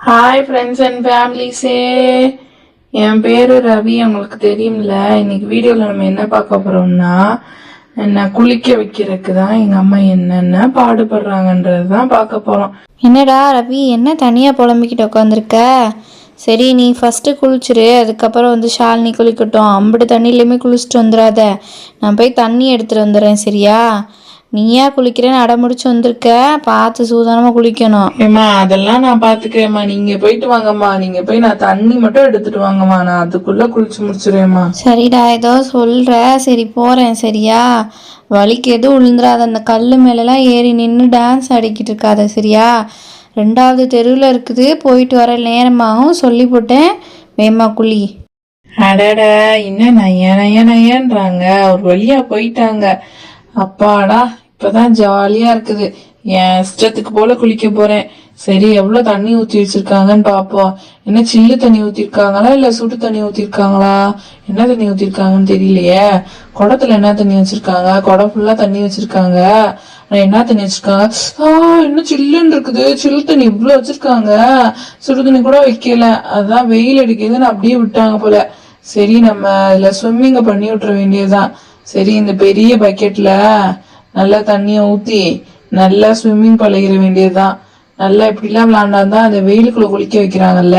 Hi friends and ஃபேமிலிஸே, என் பேர் ரவி. உங்களுக்கு தெரியும்ல. இன்னைக்கு வீடியோவில் நம்ம என்ன பார்க்க போகிறோம்னா, என்ன குளிக்க வைக்கிறதுக்கு தான் எங்கள் அம்மா என்னென்ன பாடுபடுறாங்கன்றது தான் பார்க்க போகிறோம். என்னடா ரவி, என்ன தனியாக புலம்பிக்கிட்டு உட்காந்துருக்க? சரி, நீ ஃபஸ்ட்டு குளிச்சிரு, அதுக்கப்புறம் வந்து ஷாலினி குளிக்கட்டும். அம்புட்டு தண்ணியிலையுமே குளிச்சுட்டு வந்துடாத, நான் போய் தண்ணி எடுத்துகிட்டு வந்துடுறேன், சரியா? நீயா குளிக்கிறேன்னு அடமுடிச்சு வந்திருக்க, பார்த்து சூதானமாக குளிக்கணும். ஏம்மா, அதெல்லாம் நான் பார்த்துக்கிறேம்மா. நீங்கள் போயிட்டு வாங்கம்மா. நீங்கள் போய் நான் தண்ணி மட்டும் எடுத்துகிட்டு வாங்கம்மா, நான் அதுக்குள்ளே குளிச்சு முடிச்சிடுவேம்மா. சரிடா, ஏதோ சொல்கிற, சரி போகிறேன், சரியா? வலிக்கு எதுவும் விழுந்துடாத, அந்த கல் மேலெலாம் ஏறி நின்று டான்ஸ் ஆடிக்கிட்டு இருக்காத, சரியா? 2வது தெருவில் இருக்குது, போயிட்டு வர நேரமாகவும் சொல்லி போட்டேன். வேமா குழி. அடட, என்ன நயன்றாங்க, ஒரு வழியா போயிட்டாங்க. அப்பாடா, இப்பதான் ஜாலியா இருக்குது. என் இஷ்டத்துக்கு போல குளிக்க போறேன். சரி, எவ்வளவு தண்ணி ஊத்தி வச்சிருக்காங்கன்னு பாப்போம். என்ன சில்லு தண்ணி ஊத்திருக்காங்களா இல்ல சுடு தண்ணி ஊத்திருக்காங்களா? என்ன தண்ணி ஊத்திருக்காங்கன்னு தெரியலையே. குடத்துல என்ன தண்ணி வச்சிருக்காங்க? குடம் ஃபுல்லா தண்ணி வச்சிருக்காங்க. என்ன தண்ணி வச்சிருக்காங்க? இன்னும் சில்லுன்னு இருக்குது. சில்லு தண்ணி இவ்வளவு வச்சிருக்காங்க. சுடு தண்ணி கூட வைக்கல. அதான் வெயில் அடிக்குதுன்னு அப்படியே விட்டாங்க போல. சரி, நம்ம இதுல ஸ்விம்மிங்க பண்ணி விட்டுற வேண்டியதுதான். சரி, இந்த பெரிய பக்கெட்ல நல்லா தண்ணிய ஊத்தி நல்லா ஸ்விம்மிங் பழகிற வேண்டியதுதான். நல்லா இப்படிலாம் விளையாண்டாதான் அந்த வெயிலுக்குள்ள குளிக்க வைக்கிறாங்கல்ல,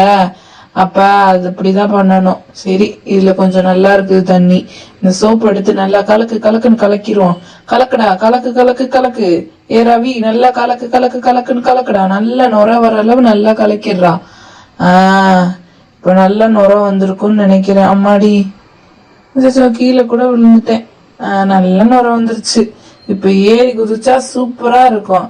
அப்ப அது இப்படிதான் பண்ணணும். சரி, இதுல கொஞ்சம் நல்லா இருக்குது தண்ணி. இந்த சோப்பு எடுத்து நல்லா கலக்குன்னு கலக்கிடுவோம். கலக்குடா, கலக்கு கலக்கு கலக்கு. ஏ ரவி, நல்லா கலக்குன்னு கலக்குடா. நல்லா நுர வர அளவு நல்லா கலக்கிடுறா. இப்ப நல்லா நுர வந்திருக்கும்னு நினைக்கிறேன். அம்மாடி, கீழே கூட விழுந்துட்டேன். நல்ல நுர வந்துருச்சு. இப்ப ஏறி குதிச்சா சூப்பரா இருக்கும்.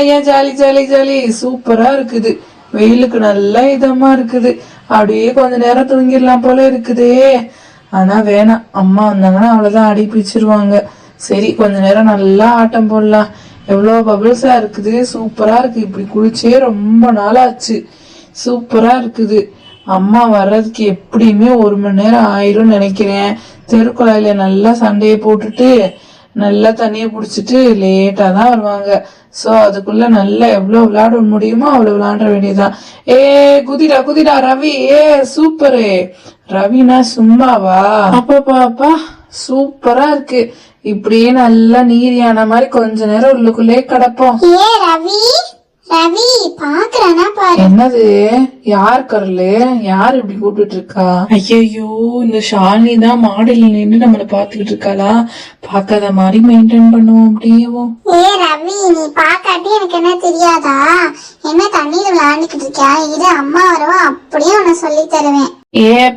ஐயா, ஜாலி ஜாலி ஜாலி, சூப்பரா இருக்குது. வெயிலுக்கு நல்லா இதமா இருக்குது. அப்படியே கொஞ்ச நேரம் தூங்கிடலாம் போல இருக்குதே. ஆனா வேணாம், அம்மா வந்தாங்கன்னா அவ்வளவுதான், அடி பிடிச்சிருவாங்க. சரி, கொஞ்ச நேரம் நல்லா ஆட்டம் போடலாம். எவ்வளவு பபிள்ஸா இருக்குது, சூப்பரா இருக்கு. இப்படி குளிச்சே ரொம்ப நாள் ஆச்சு. சூப்பரா இருக்குது. அம்மா வர்றதுக்கு எப்படியுமே 1 மணி நேரம் ஆயிரும் நினைக்கிறேன். தெருக்குழாயில நல்லா சண்டையை போட்டுட்டு நல்லா தண்ணியை பிடிச்சிட்டு லேட்டா தான் வருவாங்க. சோ அதுக்குள்ள நல்லா எவ்வளவு விளையாட முடியுமோ அவ்வளவு விளையாட வேண்டியதுதான். குதிடா குதிடா ரவி. சூப்பரு. ரவினா சும்மாவா? அப்பா சூப்பரா இருக்கு. இப்படியே நல்லா நீர் யானை மாதிரி கொஞ்ச நேரம் உள்ளுக்குள்ளே கிடப்போம். ரவி, பாக்குறானா பாரு. என்னது? யார் கரலு? யார் இப்படி கூப்பிட்டு இருக்கா? ஐயோ, இந்த ஷாலினி தான் மாடல் நின்று நம்மள பாத்துக்கிட்டு இருக்காளா? பாக்காத மாதிரி மெயின்டைன் பண்ணுவோம் அப்படியேவும். ரவி, நீ பாக்காட்டி எனக்கு என்ன தெரியாதா? என்ன தண்ணியில விளையாண்டுக்கிட்டு இருக்கியா? இது அம்மா வரவா, அப்படியே உன்னை சொல்லி தருவேன்.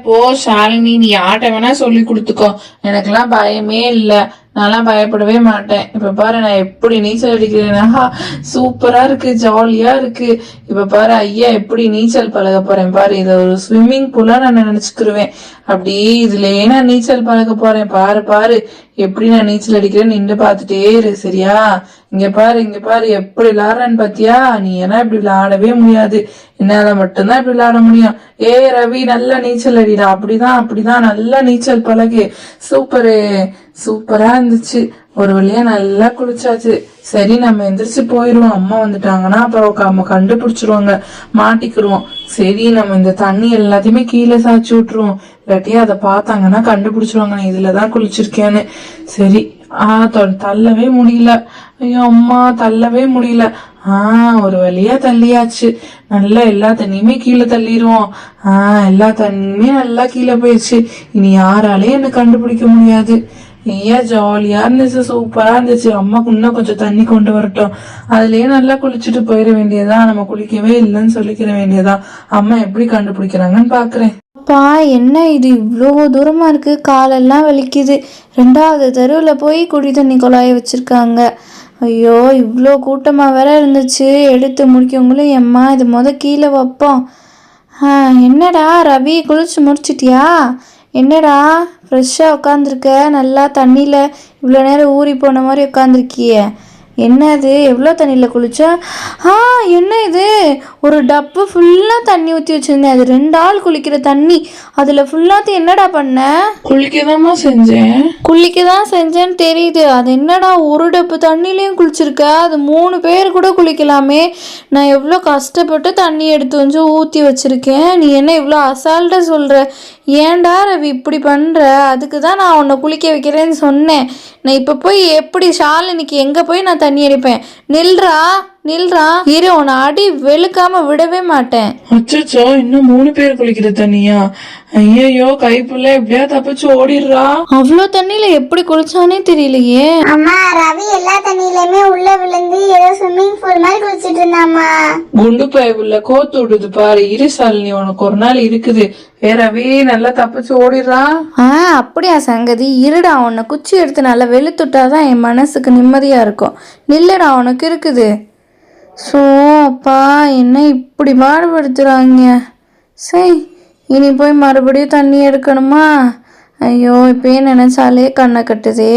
போ ஷாலினி, நீ ஆட்ட வேணா சொல்லி கொடுத்துக்கோ. எனக்கெல்லாம் பயமே இல்ல. நான்லாம் பயப்படவே மாட்டேன். இப்ப பாரு, நான் எப்படி நீச்சல் அடிக்கிறேன்னா சூப்பரா இருக்கு, ஜாலியா இருக்கு. இப்ப பாரு, ஐயா எப்படி நீச்சல் பழக போறேன் பாரு. இத ஒரு ஸ்விம்மிங் பூலா நான் நினைச்சுக்கிருவேன். அப்படி இதுலயே நான் நீச்சல் பழக போறேன். பாரு எப்படி நான் நீச்சல் அடிக்கிறேன்னு நின்று பாத்துட்டே இரு, சரியா? இங்க பாரு எப்படி விளையாடுறேன்னு பாத்தியா? நீ ஏன்னா இப்படி விளையாடவே முடியாது. என்னால மட்டும்தான் இப்படி விளையாட முடியும். ரவி, நல்லா நீச்சல் அடிடா. அப்படிதான் நல்லா நீச்சல் பழகு. சூப்பரா இருந்துச்சு. ஒரு வழியா நல்லா குளிச்சாச்சு. சரி, நம்ம எந்திரிச்சு போயிருவோம். அம்மா வந்துட்டாங்கன்னா அப்புறம் கண்டுபிடிச்சிருவாங்க, மாட்டிக்கிடுவோம். சரி, நம்ம இந்த தண்ணி எல்லாத்தையுமே கீழே சாய்ச்சி விட்டுருவோம். இல்லாட்டியே அதை பார்த்தாங்கன்னா கண்டுபிடிச்சிருவாங்க நான் இதுலதான் குளிச்சிருக்கேன்னு. சரி, தள்ளவே முடியல. ஐயோ அம்மா, தள்ளவே முடியல. ஒரு வழியா தள்ளியாச்சு. நல்லா எல்லா தண்ணியுமே கீழே தள்ளிடுவோம். எல்லா தண்ணியுமே நல்லா கீழே போயிடுச்சு. இனி யாராலையும் என்ன கண்டுபிடிக்க முடியாது. ஐயா, ஜாலியா இருந்துச்சு, சூப்பரா இருந்துச்சு. அம்மாக்கு இன்னும் கொஞ்சம் தண்ணி கொண்டு வரட்டும். அதுலயே நல்லா குளிச்சுட்டு போயிட வேண்டியதான். நம்ம குளிக்கவே இல்லைன்னு சொல்லிக்கிற வேண்டியதான். அம்மா எப்படி கண்டுபிடிக்கிறாங்கன்னு பாக்குறேன். அப்பா, என்ன இது இவ்வளோ தூரமா இருக்கு? காலெல்லாம் வலிக்குது. 2வது தெருவில் போய் குடி தண்ணி குழாய வச்சிருக்காங்க. ஐயோ, இவ்வளோ கூட்டமாக வேற இருந்துச்சு. எடுத்து முடிக்கவங்களும் எம்மா இது கீழே வைப்போம். என்னடா ரவி, குளிச்சு முடிச்சிட்டியா? என்னடா ஃப்ரெஷ்ஷாக உட்காந்துருக்க, நல்லா தண்ணியில் இவ்வளோ நேரம் ஊறி போன மாதிரி உட்காந்துருக்கிய. என்ன இது எவ்வளோ தண்ணியில் குளிச்சா? என்ன இது ஒரு டப்பு ஃபுல்லாக தண்ணி ஊற்றி வச்சுருந்தேன், அது 2 ஆள் குளிக்கிற தண்ணி. அதில் ஃபுல்லாத்தையும் என்னடா பண்ண? குளிக்கதாம்மா செஞ்சேன். குளிக்க தான் செஞ்சேன்னு தெரியுது, அது என்னடா ஒரு டப்பு தண்ணிலையும் குளிச்சிருக்க? அது 3 பேர் கூட குளிக்கலாமே. நான் எவ்வளோ கஷ்டப்பட்டு தண்ணி எடுத்து வந்து ஊற்றி வச்சுருக்கேன், நீ என்ன இவ்வளோ அசால்ட்டாக சொல்கிற? ஏன்டா ரவி இப்படி பண்ணுற? அதுக்கு தான் நான் உன்னை குளிக்க வைக்கிறேன்னு சொன்னேன். நான் இப்போ போய் எப்படி ஷாலினிக்கு எங்கே போய் நான் தண்ணி அடிப்பேன்? நில்றா இரு, உன்னை அடி வெளுக்காம விடவே மாட்டேன். அச்சோ, இன்னும் 3 பேர் குளிக்கிற தண்ணியா? ஐயோ, கைப்புள்ள எப்படியா தப்பிச்சு ஓடிடுறா. அவ்வளோ தண்ணியில எப்படி குளிச்சானே தெரியலையே. அம்மா ரவி எல்லா தண்ணியிலுமே உள்ள விழுந்து ஏதோ ஸ்விம்மிங் பூல் மாதிரி குளிச்சிட்டு இருந்தாமா. குண்டு பயவுள்ள கோத்து விடுது பாரு. இரு சாலினி, உனக்கு ஒரு நாள் இருக்குது. ரவி நல்லா தப்பிச்சு ஓடிடுறா. அப்படியா சங்கதி? இருடா, உன்னை குச்சி எடுத்து நல்லா வெளுத்துட்டாதான் என் மனசுக்கு நிம்மதியா இருக்கும். நில்லுடா, உனக்கு இருக்குது. ஸோ அப்பா, என்ன இப்படி பாடுபடுத்துறாங்க? சரி, இனி போய் மறுபடியும் தண்ணி எடுக்கணுமா? ஐயோ, இப்பயே நினைச்சாலே கண்ணை கட்டுதே.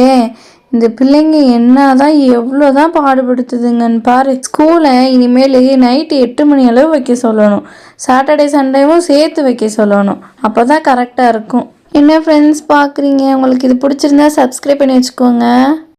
இந்த பிள்ளைங்க என்னதான் எவ்வளோதான் பாடுபடுத்துதுங்கன்னு பாரு. ஸ்கூலை இனிமேல் நைட்டு 8 மணி அளவு வைக்க சொல்லணும். சாட்டர்டே சண்டேவும் சேர்த்து வைக்க சொல்லணும். அப்போ தான் கரெக்டாக இருக்கும். என்ன ஃப்ரெண்ட்ஸ் பார்க்குறீங்க? உங்களுக்கு இது பிடிச்சிருந்தா சப்ஸ்கிரைப் பண்ணி வச்சுக்கோங்க.